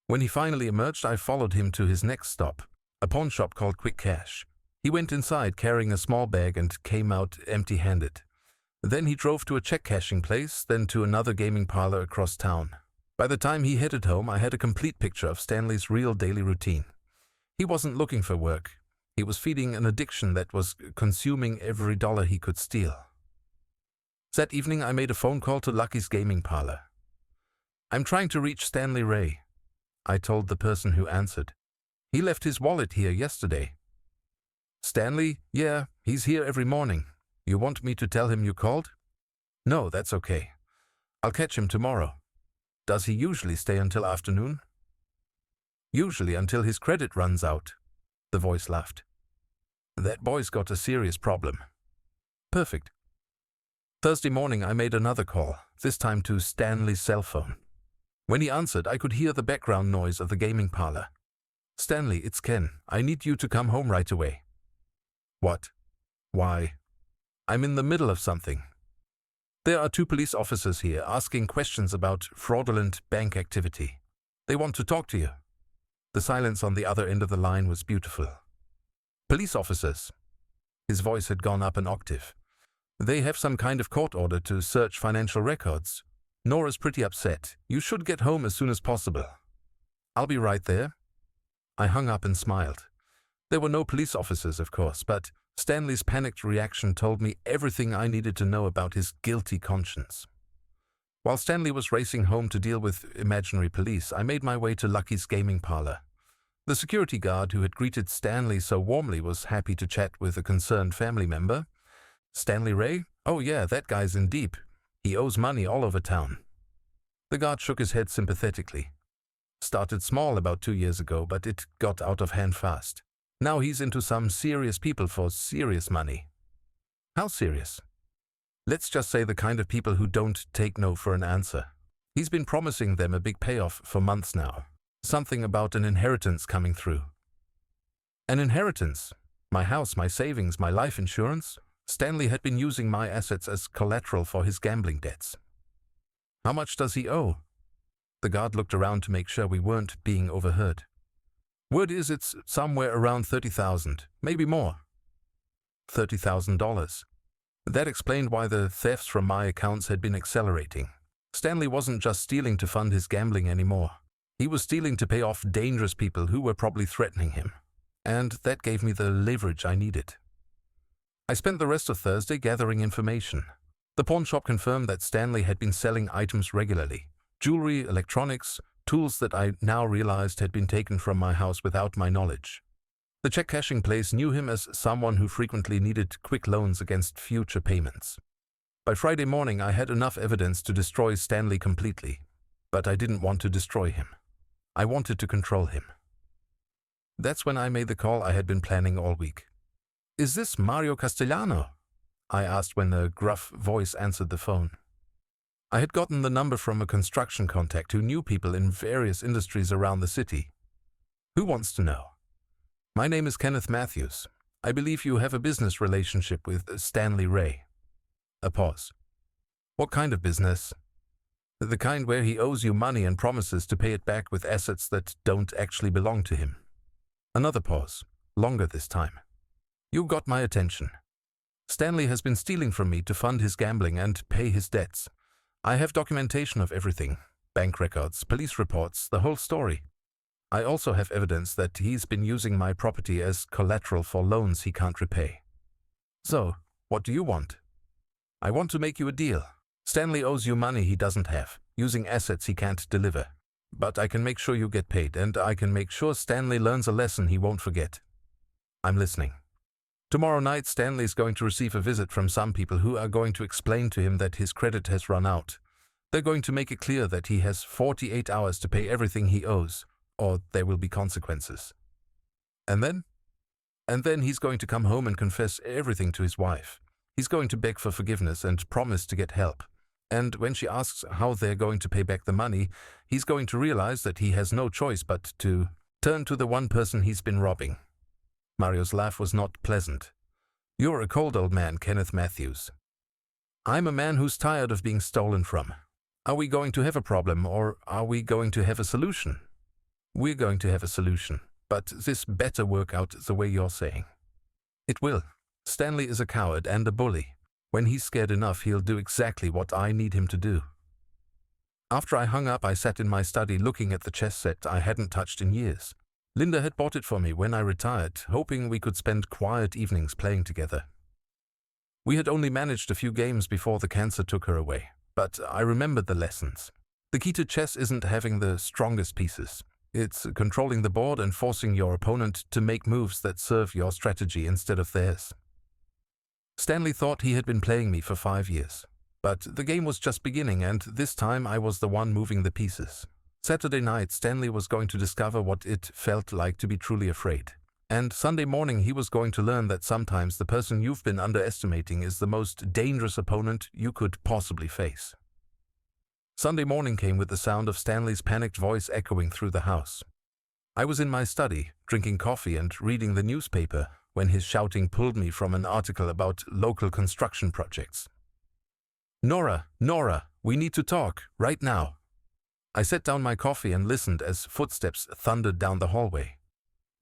Speaker 1: When he finally emerged, I followed him to his next stop, a pawn shop called Quick Cash. He went inside carrying a small bag and came out empty-handed. Then he drove to a check-cashing place, then to another gaming parlor across town. By the time he headed home, I had a complete picture of Stanley's real daily routine. He wasn't looking for work. He was feeding an addiction that was consuming every dollar he could steal. That evening, I made a phone call to Lucky's Gaming Parlor. "I'm trying to reach Stanley Ray," I told the person who answered. "He left his wallet here yesterday." "Stanley? Yeah, he's here every morning. You want me to tell him you called?" "No, that's okay. I'll catch him tomorrow." "Does he usually stay until afternoon?" "Usually until his credit runs out." The voice laughed. "That boy's got a serious problem." "Perfect." Thursday morning, I made another call, this time to Stanley's cell phone. When he answered, I could hear the background noise of the gaming parlor. "Stanley, it's Ken. I need you to come home right away." "What? Why?" "I'm in the middle of something. There are 2 police officers here asking questions about fraudulent bank activity. They want to talk to you." The silence on the other end of the line was beautiful. "Police officers?" His voice had gone up an octave. "They have some kind of court order to search financial records. Nora's pretty upset. You should get home as soon as possible." "I'll be right there." I hung up and smiled. There were no police officers, of course, but Stanley's panicked reaction told me everything I needed to know about his guilty conscience. While Stanley was racing home to deal with imaginary police, I made my way to Lucky's Gaming Parlor. The security guard who had greeted Stanley so warmly was happy to chat with a concerned family member. "Stanley Ray? Oh yeah, that guy's in deep. He owes money all over town." The guard shook his head sympathetically. "Started small about 2 years ago, but it got out of hand fast. Now he's into some serious people for serious money." "How serious?" "Let's just say the kind of people who don't take no for an answer. He's been promising them a big payoff for months now. Something about an inheritance coming through." "An inheritance? My house, my savings, my life insurance?" Stanley had been using my assets as collateral for his gambling debts. "How much does he owe?" The guard looked around to make sure we weren't being overheard. "Word is it's somewhere around 30,000, maybe more." $30,000. That explained why the thefts from my accounts had been accelerating. Stanley wasn't just stealing to fund his gambling anymore. He was stealing to pay off dangerous people who were probably threatening him. And that gave me the leverage I needed. I spent the rest of Thursday gathering information. The pawn shop confirmed that Stanley had been selling items regularly. Jewelry, electronics, tools that I now realized had been taken from my house without my knowledge. The check-cashing place knew him as someone who frequently needed quick loans against future payments. By Friday morning, I had enough evidence to destroy Stanley completely. But I didn't want to destroy him. I wanted to control him. That's when I made the call I had been planning all week. "Is this Mario Castellano?" I asked when a gruff voice answered the phone. I had gotten the number from a construction contact who knew people in various industries around the city. Who wants to know? My name is Kenneth Matthews. I believe you have a business relationship with Stanley Ray. A pause. What kind of business? The kind where he owes you money and promises to pay it back with assets that don't actually belong to him. Another pause, longer this time. You got my attention. Stanley has been stealing from me to fund his gambling and pay his debts. I have documentation of everything, bank records, police reports, the whole story. I also have evidence that he's been using my property as collateral for loans he can't repay. So, what do you want? I want to make you a deal. Stanley owes you money he doesn't have, using assets he can't deliver. But I can make sure you get paid, and I can make sure Stanley learns a lesson he won't forget. I'm listening. Tomorrow night, Stanley's going to receive a visit from some people who are going to explain to him that his credit has run out. They're going to make it clear that he has 48 hours to pay everything he owes, or there will be consequences. And then? And then he's going to come home and confess everything to his wife. He's going to beg for forgiveness and promise to get help. And when she asks how they're going to pay back the money, he's going to realize that he has no choice but to turn to the one person he's been robbing. Mario's laugh was not pleasant. You're a cold old man, Kenneth Matthews. I'm a man who's tired of being stolen from. Are we going to have a problem, or are we going to have a solution? We're going to have a solution, but this better work out the way you're saying. It will. Stanley is a coward and a bully. When he's scared enough, he'll do exactly what I need him to do. After I hung up, I sat in my study looking at the chess set I hadn't touched in years. Linda had bought it for me when I retired, hoping we could spend quiet evenings playing together. We had only managed a few games before the cancer took her away, but I remembered the lessons. The key to chess isn't having the strongest pieces. It's controlling the board and forcing your opponent to make moves that serve your strategy instead of theirs. Stanley thought he had been playing me for 5 years, but the game was just beginning, and this time I was the one moving the pieces. Saturday night, Stanley was going to discover what it felt like to be truly afraid. And Sunday morning, he was going to learn that sometimes the person you've been underestimating is the most dangerous opponent you could possibly face. Sunday morning came with the sound of Stanley's panicked voice echoing through the house. I was in my study, drinking coffee and reading the newspaper, when his shouting pulled me from an article about local construction projects. Norah, we need to talk, right now. I set down my coffee and listened as footsteps thundered down the hallway.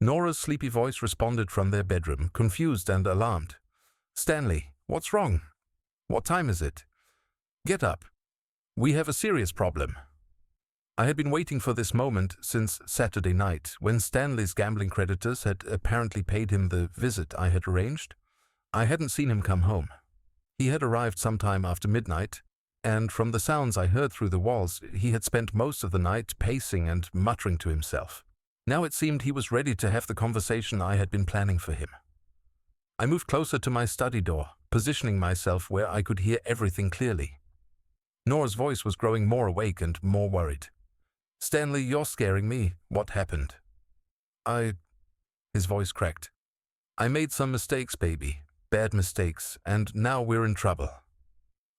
Speaker 1: Nora's sleepy voice responded from their bedroom, confused and alarmed. Stanley, what's wrong? What time is it? Get up. We have a serious problem. I had been waiting for this moment since Saturday night, when Stanley's gambling creditors had apparently paid him the visit I had arranged. I hadn't seen him come home. He had arrived sometime after midnight, and from the sounds I heard through the walls, he had spent most of the night pacing and muttering to himself. Now it seemed he was ready to have the conversation I had been planning for him. I moved closer to my study door, positioning myself where I could hear everything clearly. Nora's voice was growing more awake and more worried. Stanley, you're scaring me. What happened? His voice cracked. I made some mistakes, baby. Bad mistakes, and now we're in trouble.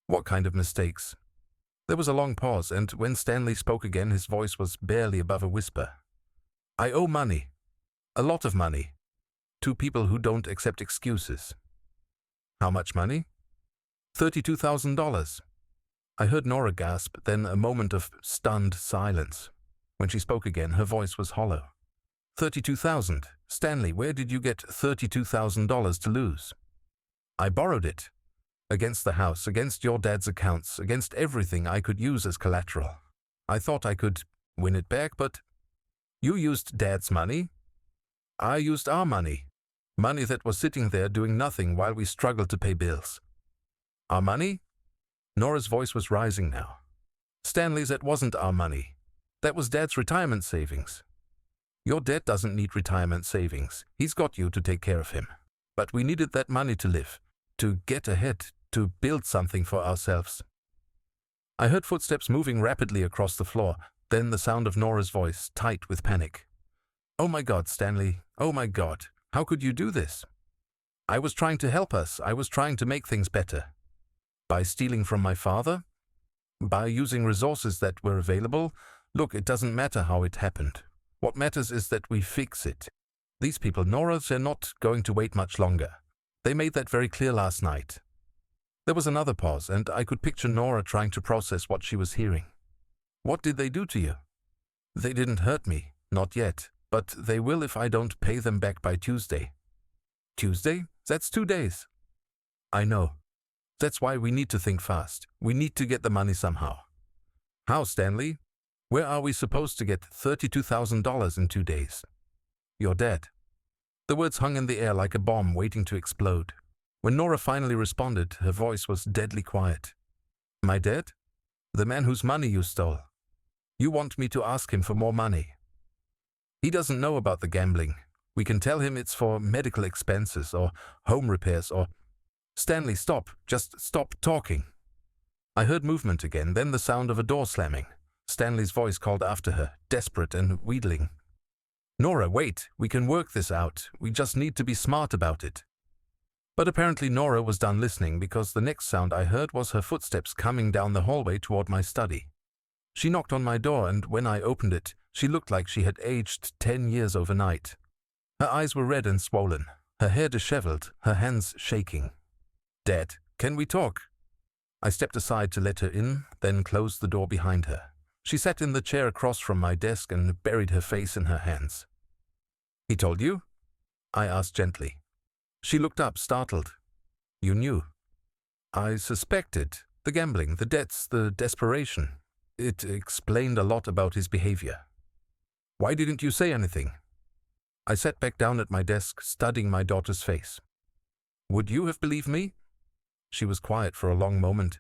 Speaker 1: What kind of mistakes? There was a long pause, and when Stanley spoke again, his voice was barely above a whisper. I owe money. A lot of money. To people who don't accept excuses. How much money? $32,000. I heard Norah gasp, then a moment of stunned silence. When she spoke again, her voice was hollow. 32,000. Stanley, where did you get $32,000 to lose? I borrowed it. Against the house, against your dad's accounts, against everything I could use as collateral. I thought I could win it back, but you used Dad's money. I used our money. Money that was sitting there doing nothing while we struggled to pay bills. Our money? Nora's voice was rising now. Stanley's, that wasn't our money. That was Dad's retirement savings. Your dad doesn't need retirement savings. He's got you to take care of him. But we needed that money to live, to get ahead, to build something for ourselves. I heard footsteps moving rapidly across the floor, then the sound of Nora's voice, tight with panic. Oh my God, Stanley. Oh my God. How could you do this? I was trying to help us. I was trying to make things better. By stealing from my father? By using resources that were available. Look, it doesn't matter how it happened. What matters is that we fix it. These people, Norah, they're not going to wait much longer. They made that very clear last night. There was another pause, and I could picture Norah trying to process what she was hearing. What did they do to you? They didn't hurt me, not yet, but they will if I don't pay them back by Tuesday. Tuesday? That's 2 days. I know. That's why we need to think fast. We need to get the money somehow. How, Stanley? Where are we supposed to get $32,000 in 2 days? You're dead. The words hung in the air like a bomb waiting to explode. When Norah finally responded, her voice was deadly quiet. Am I dead? The man whose money you stole. You want me to ask him for more money. He doesn't know about the gambling. We can tell him it's for medical expenses or home repairs or... Stanley, stop. Just stop talking. I heard movement again, then the sound of a door slamming. Stanley's voice called after her, desperate and wheedling. Norah, wait. We can work this out. We just need to be smart about it. But apparently Norah was done listening because the next sound I heard was her footsteps coming down the hallway toward my study. She knocked on my door, and when I opened it, she looked like she had aged 10 years overnight. Her eyes were red and swollen, her hair disheveled, her hands shaking. Dad, can we talk? I stepped aside to let her in, then closed the door behind her. She sat in the chair across from my desk and buried her face in her hands. He told you? I asked gently. She looked up, startled. You knew. I suspected. The gambling, the debts, the desperation. It explained a lot about his behavior. Why didn't you say anything? I sat back down at my desk, studying my daughter's face. Would you have believed me? She was quiet for a long moment.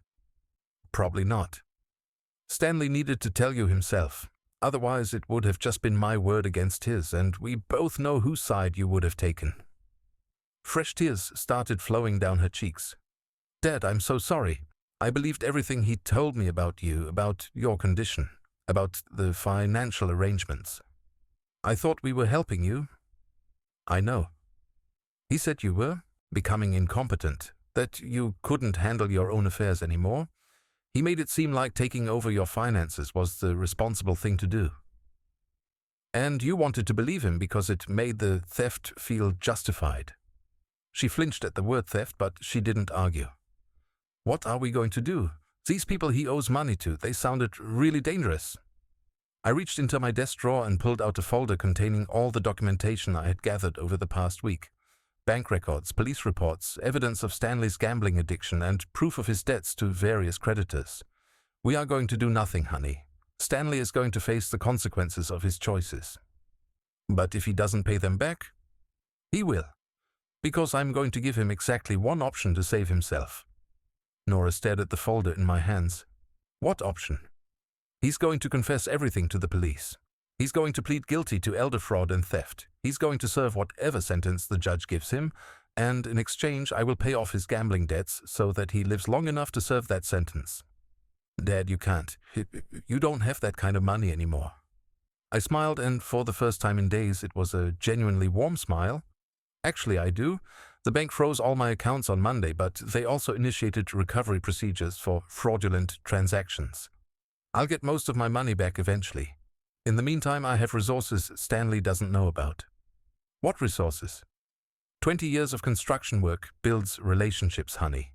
Speaker 1: Probably not. Stanley needed to tell you himself. Otherwise, it would have just been my word against his, and we both know whose side you would have taken. Fresh tears started flowing down her cheeks. Dad, I'm so sorry. I believed everything he told me about you, about your condition, about the financial arrangements. I thought we were helping you. I know. He said you were becoming incompetent, that you couldn't handle your own affairs anymore. He made it seem like taking over your finances was the responsible thing to do. And you wanted to believe him because it made the theft feel justified. She flinched at the word theft, but she didn't argue. What are we going to do? These people he owes money to, they sounded really dangerous. I reached into my desk drawer and pulled out a folder containing all the documentation I had gathered over the past week. Bank records, police reports, evidence of Stanley's gambling addiction, and proof of his debts to various creditors. We are going to do nothing, honey. Stanley is going to face the consequences of his choices. But if he doesn't pay them back, he will. Because I'm going to give him exactly one option to save himself. Norah stared at the folder in my hands. What option? He's going to confess everything to the police. He's going to plead guilty to elder fraud and theft. He's going to serve whatever sentence the judge gives him, and in exchange I will pay off his gambling debts so that he lives long enough to serve that sentence. Dad, you can't. You don't have that kind of money anymore. I smiled, and for the first time in days it was a genuinely warm smile. Actually, I do. The bank froze all my accounts on Monday, but they also initiated recovery procedures for fraudulent transactions. I'll get most of my money back eventually. In the meantime, I have resources Stanley doesn't know about. What resources? 20 years of construction work builds relationships, honey.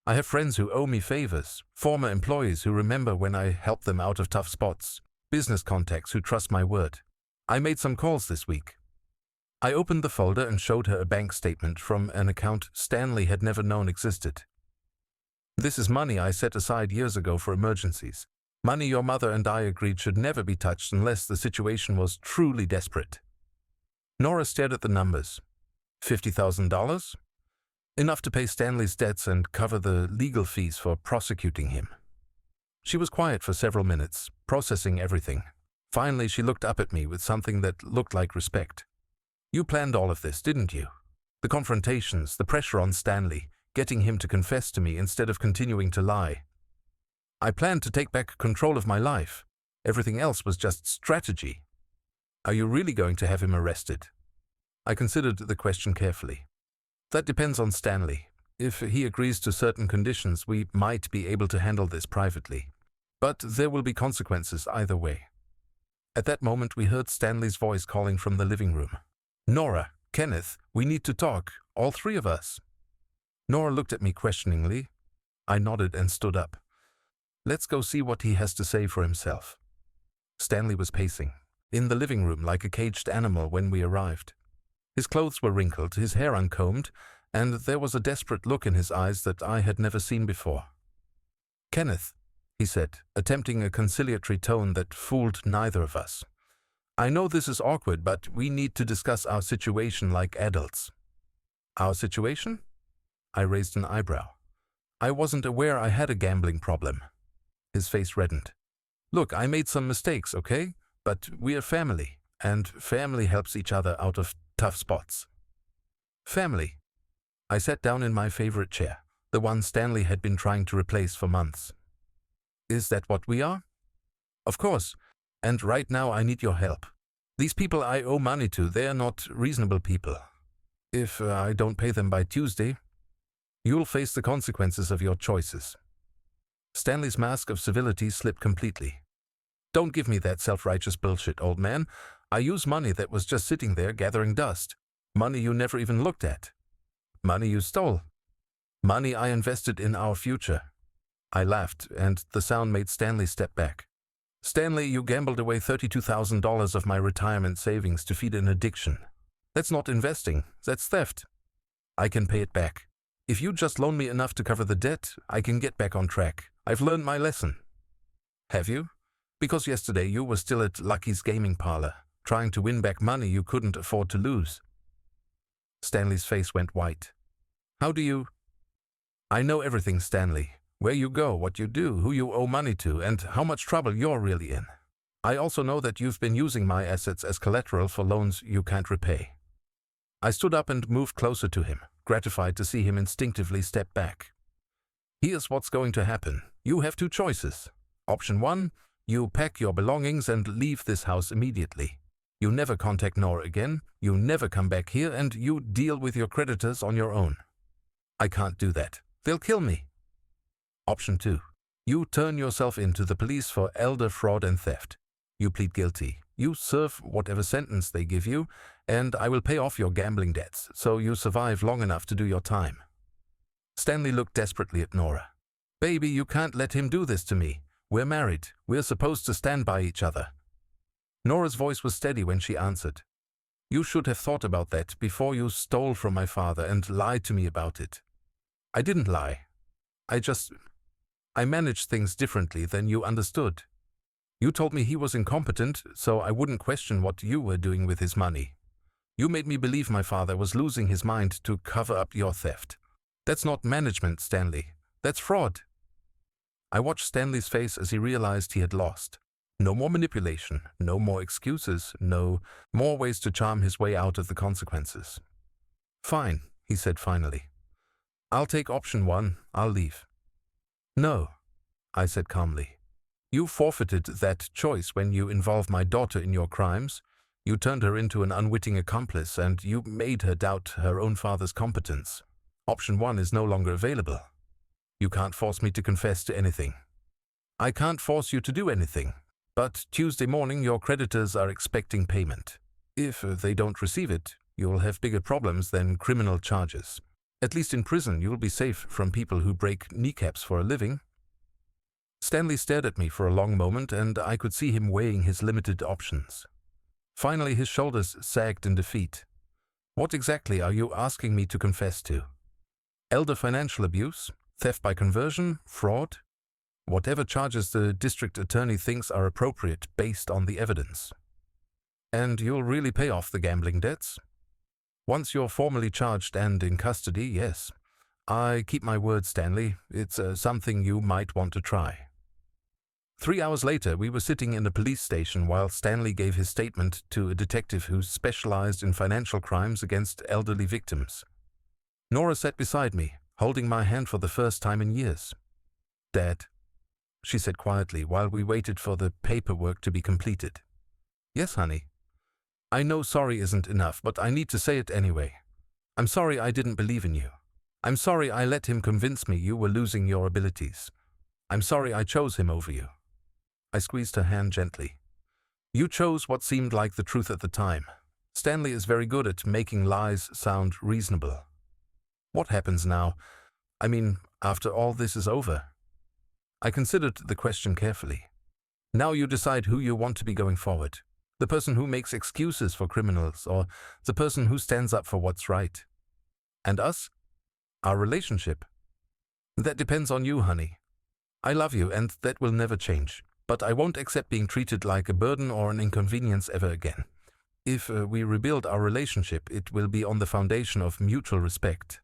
Speaker 1: I have friends who owe me favors, former employees who remember when I helped them out of tough spots, business contacts who trust my word. I made some calls this week. I opened the folder and showed her a bank statement from an account Stanley had never known existed. This is money I set aside years ago for emergencies. Money your mother and I agreed should never be touched unless the situation was truly desperate. Norah stared at the numbers. $50,000? Enough to pay Stanley's debts and cover the legal fees for prosecuting him. She was quiet for several minutes, processing everything. Finally, she looked up at me with something that looked like respect. You planned all of this, didn't you? The confrontations, the pressure on Stanley, getting him to confess to me instead of continuing to lie. I planned to take back control of my life. Everything else was just strategy. Are you really going to have him arrested? I considered the question carefully. That depends on Stanley. If he agrees to certain conditions, we might be able to handle this privately. But there will be consequences either way. At that moment, we heard Stanley's voice calling from the living room. Norah, Kenneth, we need to talk, all three of us. Norah looked at me questioningly. I nodded and stood up. Let's go see what he has to say for himself. Stanley was pacing in the living room like a caged animal when we arrived. His clothes were wrinkled, his hair uncombed, and there was a desperate look in his eyes that I had never seen before. Kenneth, he said, attempting a conciliatory tone that fooled neither of us. I know this is awkward, but we need to discuss our situation like adults. Our situation? I raised an eyebrow. I wasn't aware I had a gambling problem. His face reddened. Look, I made some mistakes, okay? But we're family, and family helps each other out of tough spots. Family. I sat down in my favorite chair, the one Stanley had been trying to replace for months. Is that what we are? Of course, and right now I need your help. These people I owe money to, they are not reasonable people. If I don't pay them by Tuesday, you'll face the consequences of your choices. Stanley's mask of civility slipped completely. Don't give me that self-righteous bullshit, old man. I use money that was just sitting there gathering dust. Money you never even looked at. Money you stole. Money I invested in our future. I laughed, and the sound made Stanley step back. Stanley, you gambled away $32,000 of my retirement savings to feed an addiction. That's not investing, that's theft. I can pay it back. If you just loan me enough to cover the debt, I can get back on track. I've learned my lesson. Have you? Because yesterday you were still at Lucky's gaming parlor, trying to win back money you couldn't afford to lose. Stanley's face went white. How do you? I know everything, Stanley. Where you go, what you do, who you owe money to, and how much trouble you're really in. I also know that you've been using my assets as collateral for loans you can't repay. I stood up and moved closer to him, gratified to see him instinctively step back. Here's what's going to happen. You have two choices. Option 1, you pack your belongings and leave this house immediately. You never contact Norah again, you never come back here, and you deal with your creditors on your own. I can't do that. They'll kill me. Option 2, you turn yourself in to the police for elder fraud and theft. You plead guilty. You serve whatever sentence they give you, and I will pay off your gambling debts, so you survive long enough to do your time. Stanley looked desperately at Norah. Baby, you can't let him do this to me. We're married. We're supposed to stand by each other. Norah's voice was steady when she answered. You should have thought about that before you stole from my father and lied to me about it. I didn't lie. I managed things differently than you understood. You told me he was incompetent, so I wouldn't question what you were doing with his money. You made me believe my father was losing his mind to cover up your theft. That's not management, Stanley. That's fraud. I watched Stanley's face as he realized he had lost. No more manipulation, no more excuses, no more ways to charm his way out of the consequences. Fine, he said finally. I'll take option 1, I'll leave. No, I said calmly. You forfeited that choice when you involved my daughter in your crimes. You turned her into an unwitting accomplice, and you made her doubt her own father's competence. Option 1 is no longer available. You can't force me to confess to anything. I can't force you to do anything, but Tuesday morning your creditors are expecting payment. If they don't receive it, you'll have bigger problems than criminal charges. At least in prison you'll be safe from people who break kneecaps for a living. Stanley stared at me for a long moment, and I could see him weighing his limited options. Finally his shoulders sagged in defeat. What exactly are you asking me to confess to? Elder financial abuse? Theft by conversion? Fraud? Whatever charges the district attorney thinks are appropriate based on the evidence. And you'll really pay off the gambling debts? Once you're formally charged and in custody, yes. I keep my word, Stanley. It's something you might want to try. 3 hours later, we were sitting in a police station while Stanley gave his statement to a detective who specialized in financial crimes against elderly victims. Norah sat beside me, holding my hand for the first time in years. Dad, she said quietly while we waited for the paperwork to be completed. Yes, honey. I know sorry isn't enough, but I need to say it anyway. I'm sorry I didn't believe in you. I'm sorry I let him convince me you were losing your abilities. I'm sorry I chose him over you. I squeezed her hand gently. You chose what seemed like the truth at the time. Stanley is very good at making lies sound reasonable. What happens now? I mean, after all this is over? I considered the question carefully. Now you decide who you want to be going forward. The person who makes excuses for criminals, or the person who stands up for what's right. And us? Our relationship? That depends on you, honey. I love you, and that will never change. But I won't accept being treated like a burden or an inconvenience ever again. If we rebuild our relationship, it will be on the foundation of mutual respect.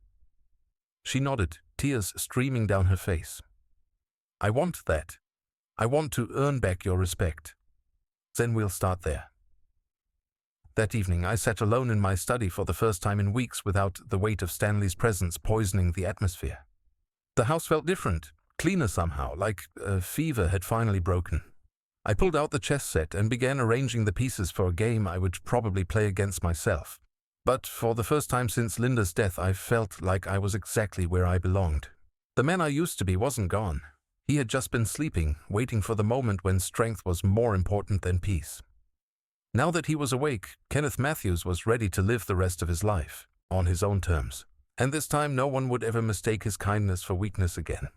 Speaker 1: She nodded, tears streaming down her face. I want that. I want to earn back your respect. Then we'll start there. That evening, I sat alone in my study for the first time in weeks without the weight of Stanley's presence poisoning the atmosphere. The house felt different, cleaner somehow, like a fever had finally broken. I pulled out the chess set and began arranging the pieces for a game I would probably play against myself. But for the first time since Linda's death, I felt like I was exactly where I belonged. The man I used to be wasn't gone. He had just been sleeping, waiting for the moment when strength was more important than peace. Now that he was awake, Kenneth Matthews was ready to live the rest of his life, on his own terms. And this time no one would ever mistake his kindness for weakness again.